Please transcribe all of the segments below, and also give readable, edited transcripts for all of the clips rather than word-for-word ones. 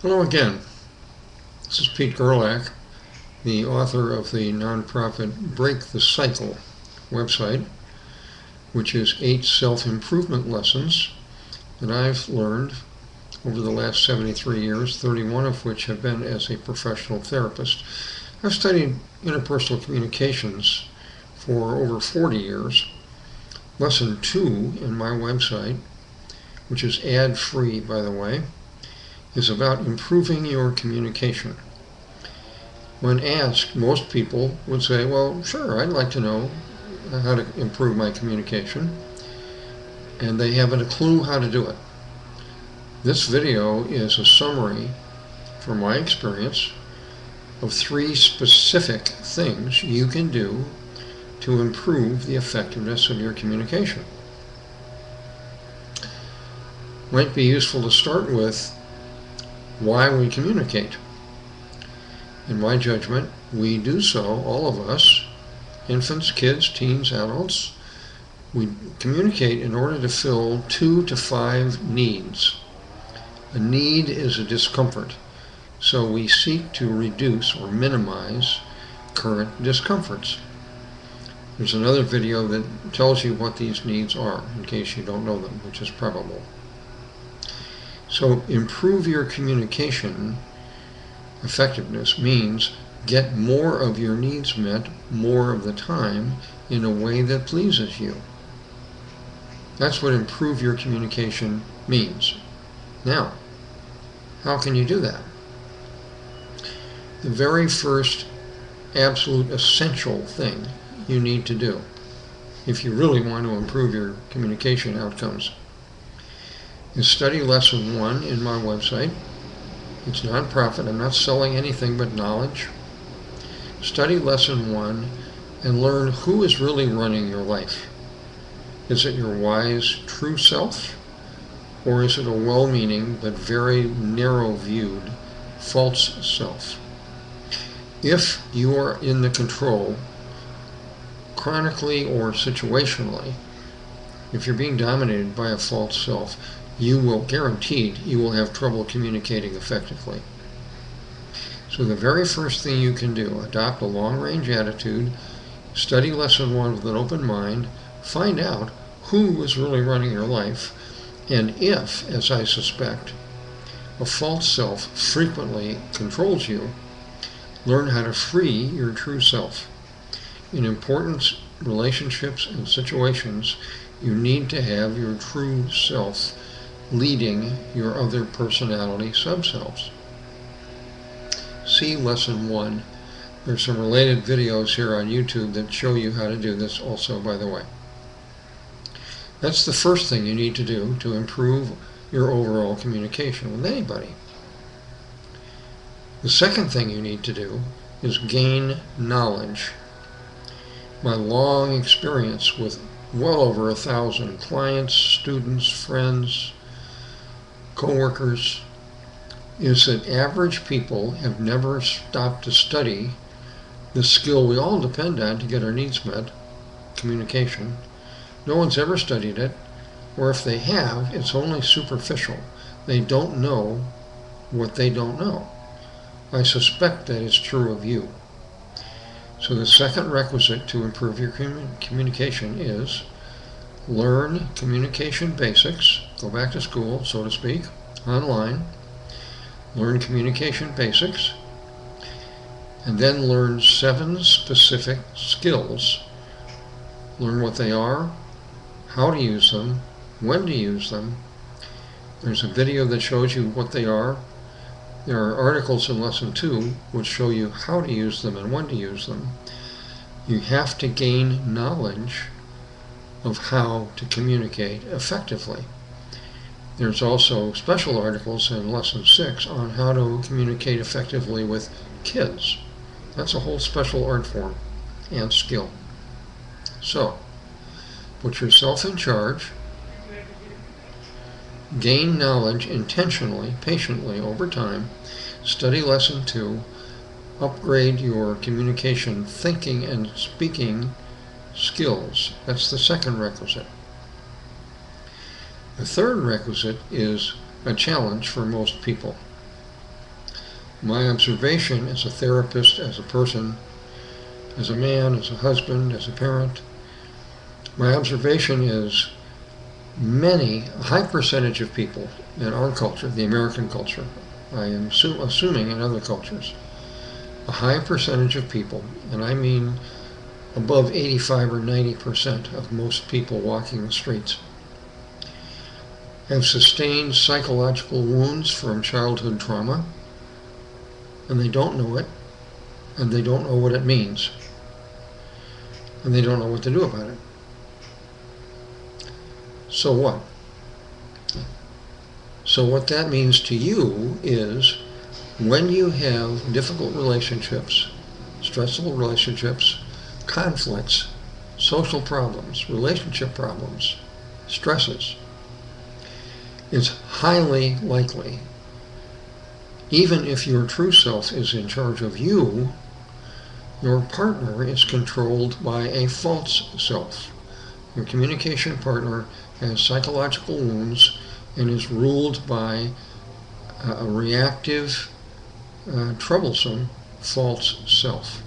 Hello again. This is Pete Gerlach, the author of the nonprofit Break the Cycle website, which is 8 self-improvement lessons that I've learned over the last 73 years, 31 of which have been as a professional therapist. I've studied interpersonal communications for over 40 years. Lesson 2 in my website, which is ad-free, by the way, is about improving your communication. When asked, most people would say, well, sure, I'd like to know how to improve my communication, and they haven't a clue how to do it. This video is a summary, from my experience, of 3 specific things you can do to improve the effectiveness of your communication. Might be useful to start with why we communicate. In my judgment, we do so, all of us, infants, kids, teens, adults, we communicate in order to fill 2 to 5 needs. A need is a discomfort, so we seek to reduce or minimize current discomforts. There's another video that tells you what these needs are, in case you don't know them, which is probable. So improve your communication effectiveness means get more of your needs met more of the time in a way that pleases you. That's what improve your communication means. Now, how can you do that? The very first absolute essential thing you need to do, if you really want to improve your communication outcomes, is study lesson 1 in my website. It's non-profit. I'm not selling anything but knowledge. Study lesson 1 and learn who is really running your life. Is it your wise, true self? Or is it a well-meaning but very narrow-viewed false self? If you are in the control, chronically or situationally, if you're being dominated by a false self, you will, guaranteed, you will have trouble communicating effectively. So the very first thing you can do, adopt a long-range attitude, study lesson 1 with an open mind, find out who is really running your life, and if, as I suspect, a false self frequently controls you, learn how to free your true self. In important relationships and situations, you need to have your true self leading your other personality subselves. See lesson 1. There's some related videos here on YouTube that show you how to do this also, by the way. That's the first thing you need to do to improve your overall communication with anybody. The second thing you need to do is gain knowledge. My long experience with well over 1,000 clients, students, friends, co-workers, is that average people have never stopped to study the skill we all depend on to get our needs met, communication. No one's ever studied it, or if they have, it's only superficial. They don't know what they don't know. I suspect that is true of you. So the second requisite to improve your communication is learn communication basics. Go back to school, so to speak, online. Learn communication basics. And then learn 7 specific skills. Learn what they are, how to use them, when to use them. There's a video that shows you what they are. There are articles in lesson 2 which show you how to use them and when to use them. You have to gain knowledge of how to communicate effectively. There's also special articles in lesson 6 on how to communicate effectively with kids. That's a whole special art form and skill. So, put yourself in charge, gain knowledge intentionally, patiently, over time, study lesson 2, upgrade your communication thinking and speaking skills. That's the second requisite. The third requisite is a challenge for most people. My observation as a therapist, as a person, as a man, as a husband, as a parent, my observation is a high percentage of people in our culture, the American culture, I am assuming in other cultures, a high percentage of people, and I mean above 85 or 90% of most people walking the streets, have sustained psychological wounds from childhood trauma, and they don't know it, and they don't know what it means, and they don't know what to do about it. So what? So what that means to you is when you have difficult relationships, stressful relationships, conflicts, social problems, relationship problems, stresses, it's highly likely, even if your true self is in charge of you, your partner is controlled by a false self. Your communication partner has psychological wounds and is ruled by a reactive, troublesome, false self.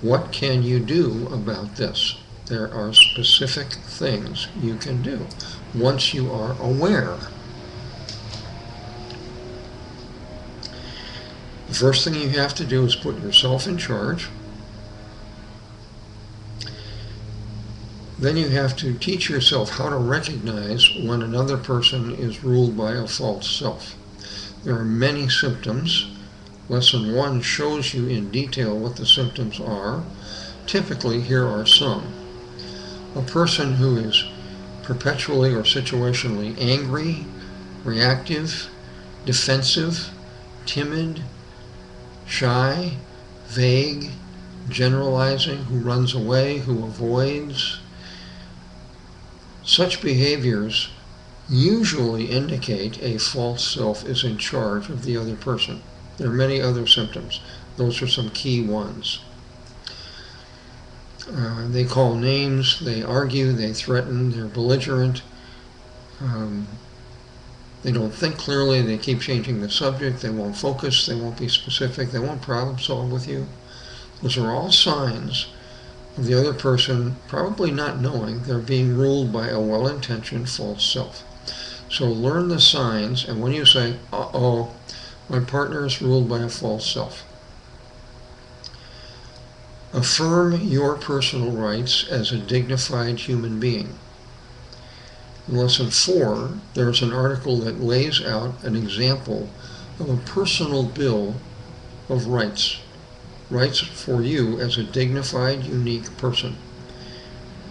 What can you do about this? There are specific things you can do once you are aware. The first thing you have to do is put yourself in charge. Then you have to teach yourself how to recognize when another person is ruled by a false self. There are many symptoms. Lesson 1 shows you in detail what the symptoms are. Typically, here are some. A person who is perpetually or situationally angry, reactive, defensive, timid, shy, vague, generalizing, who runs away, who avoids. Such behaviors usually indicate a false self is in charge of the other person. There are many other symptoms. Those are some key ones. They call names, they argue, they threaten, they're belligerent. They don't think clearly, they keep changing the subject, they won't focus, they won't be specific, they won't problem solve with you. Those are all signs of the other person probably not knowing they're being ruled by a well-intentioned false self. So learn the signs, and when you say, uh-oh, my partner is ruled by a false self, affirm your personal rights as a dignified human being. In Lesson 4, there's an article that lays out an example of a personal bill of rights. Rights for you as a dignified, unique person.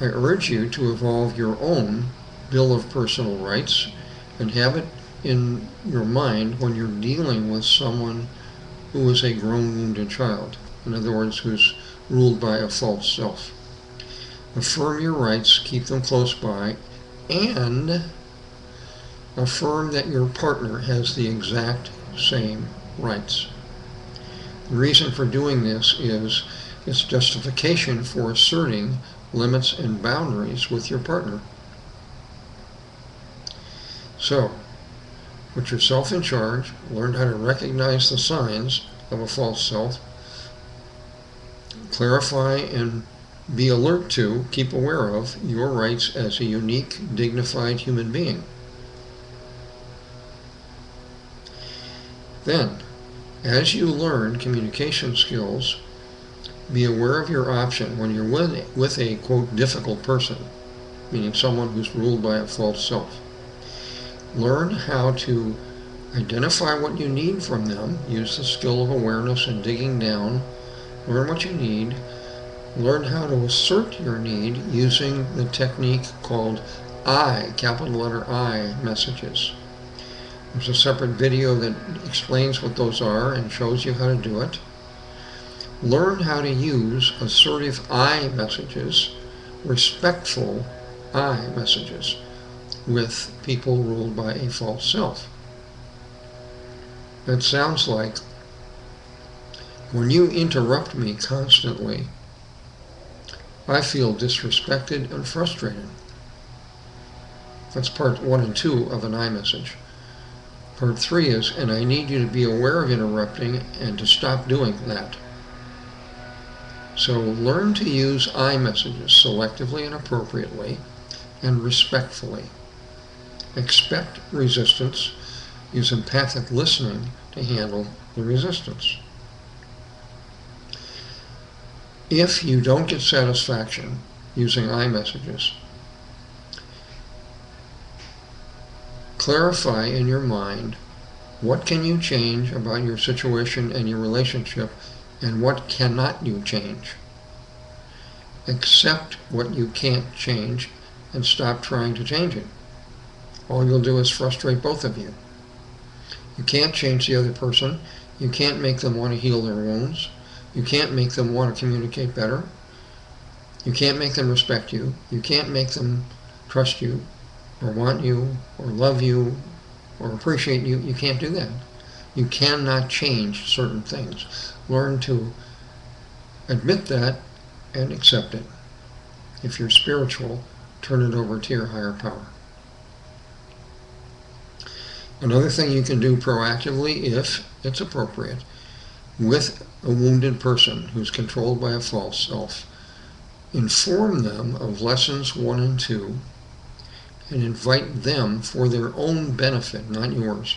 I urge you to evolve your own bill of personal rights and have it in your mind when you're dealing with someone who is a grown, wounded child. In other words, who's ruled by a false self. Affirm your rights, keep them close by, and affirm that your partner has the exact same rights. The reason for doing this is it's justification for asserting limits and boundaries with your partner. So, put yourself in charge, learn how to recognize the signs of a false self, clarify and be alert to, keep aware of, your rights as a unique, dignified human being. Then, as you learn communication skills, be aware of your option when you're with a, quote, difficult person, meaning someone who's ruled by a false self. Learn how to identify what you need from them, use the skill of awareness and digging down, learn what you need, learn how to assert your need using the technique called I, capital letter I, messages. There's a separate video that explains what those are and shows you how to do it. Learn how to use assertive I messages, respectful I messages with people ruled by a false self. That sounds like, when you interrupt me constantly, I feel disrespected and frustrated. That's part 1 and 2 of an I message. Part 3 is, and I need you to be aware of interrupting and to stop doing that. So learn to use I messages selectively and appropriately and respectfully. Expect resistance. Use empathic listening to handle the resistance. If you don't get satisfaction using I messages, clarify in your mind what can you change about your situation and your relationship, and what cannot you change. Accept what you can't change and stop trying to change it. All you'll do is frustrate both of you. You can't change the other person. You can't make them want to heal their wounds. You can't make them want to communicate better. You can't make them respect you. You can't make them trust you or want you or love you or appreciate you. You can't do that. You cannot change certain things. Learn to admit that and accept it. If you're spiritual, turn it over to your higher power. Another thing you can do proactively, if it's appropriate, with a wounded person who's controlled by a false self, inform them of lessons 1 and 2 and invite them for their own benefit, not yours,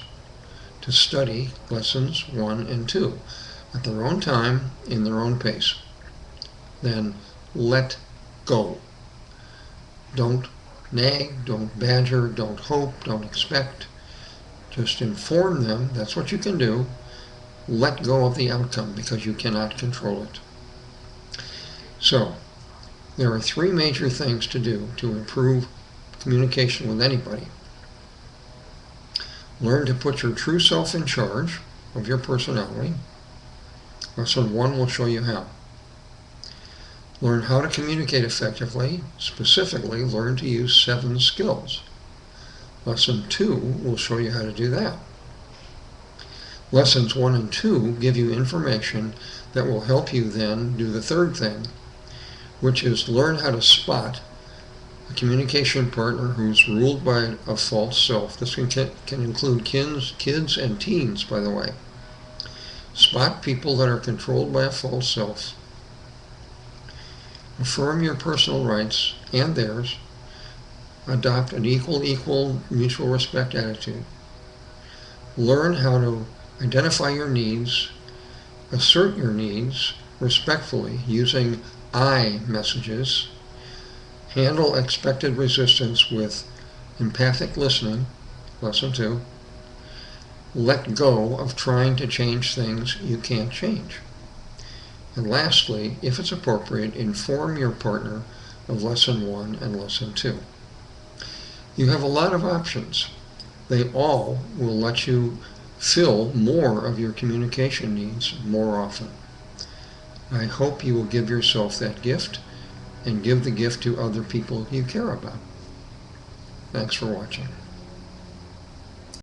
to study lessons 1 and 2 at their own time, in their own pace. Then let go. Don't nag, don't badger, don't hope, don't expect. Just inform them, that's what you can do. Let go of the outcome because you cannot control it. So, there are 3 major things to do to improve communication with anybody. Learn to put your true self in charge of your personality. Lesson 1 will show you how. Learn how to communicate effectively. Specifically, learn to use 7 skills. Lesson 2 will show you how to do that. Lessons 1 and 2 give you information that will help you then do the 3rd thing, which is learn how to spot a communication partner who's ruled by a false self. This can include kids and teens, by the way. Spot people that are controlled by a false self. Affirm your personal rights and theirs. Adopt an equal mutual respect attitude. Learn how to identify your needs, assert your needs respectfully using I messages. Handle expected resistance with empathic listening, lesson 2. Let go of trying to change things you can't change. And lastly, if it's appropriate, inform your partner of lesson 1 and lesson 2. You have a lot of options. They all will let you fill more of your communication needs more often. I hope you will give yourself that gift and give the gift to other people you care about. Thanks for watching.